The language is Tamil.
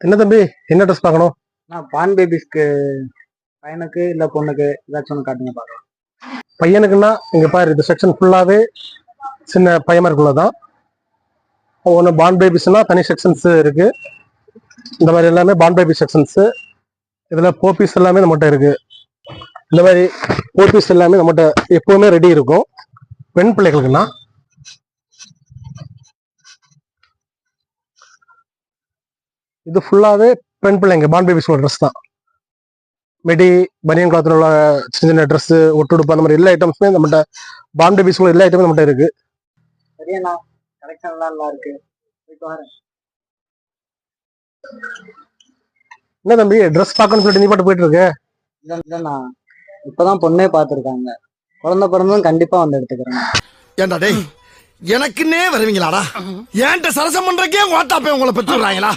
என்ன தம்பி, என்ன ட்ரெஸ் பார்க்கணும்? நான் பான் பேபிஸ்க்கு பையனுக்கு இல்ல பொண்ணுக்கு ஏதாச்சும் ஒன்று காட்டுங்க பார்க்கலாம். பையனுக்குன்னா இங்க பாரு, இந்த செக்ஷன் ஃபுல்லாவே சின்ன பையமாருக்குள்ளதான். ஒன்று பான் பேபிஸ்னா தனி செக்ஷன்ஸ் இருக்கு. இந்த மாதிரி எல்லாமே பான் பேபி செக்ஷன்ஸ். இதுல போபீஸ் எல்லாமே நம்மகிட்ட இருக்கு. இந்த மாதிரி போபீஸ் எல்லாமே நம்மகிட்ட எப்பவுமே ரெடி இருக்கும். பெண் பிள்ளைகளுக்குன்னா இது ஃபுல்லாவே பெண் பிள்ளைங்க பான் பேபிஸோட ட்ரெஸ் தான். மெடி, பனியன் கிளாத்தில் உள்ள சின்ன சின்ன ட்ரெஸ், ஒட்டுடுப்பு, அந்த மாதிரி எல்லா ஐட்டம்ஸுமே நம்மகிட்ட பான் பேபிஸோட எல்லா ஐட்டமும் நம்மகிட்ட இருக்கு. சரியாண்ணா, கலெக்ஷன்லாம் நல்லா இருக்கு. போயிட்டு வரேன். என்ன தம்பி, ட்ரெஸ் பார்க்கணும்னு சொல்லிட்டு நீ பாட்டு போயிட்டு இருக்க? இல்லைண்ணா, இப்பதான் பொண்ணே பார்த்துருக்காங்க. குழந்தை பிறந்ததும் கண்டிப்பா வந்து எடுத்துக்கிறேன். ஏண்டா டேய், எனக்குன்னே வருவீங்களாடா? ஏன்ட்ட சரசம் பண்றக்கே ஓட்டாப்பே உங்களை பெற்றுறாங்களா?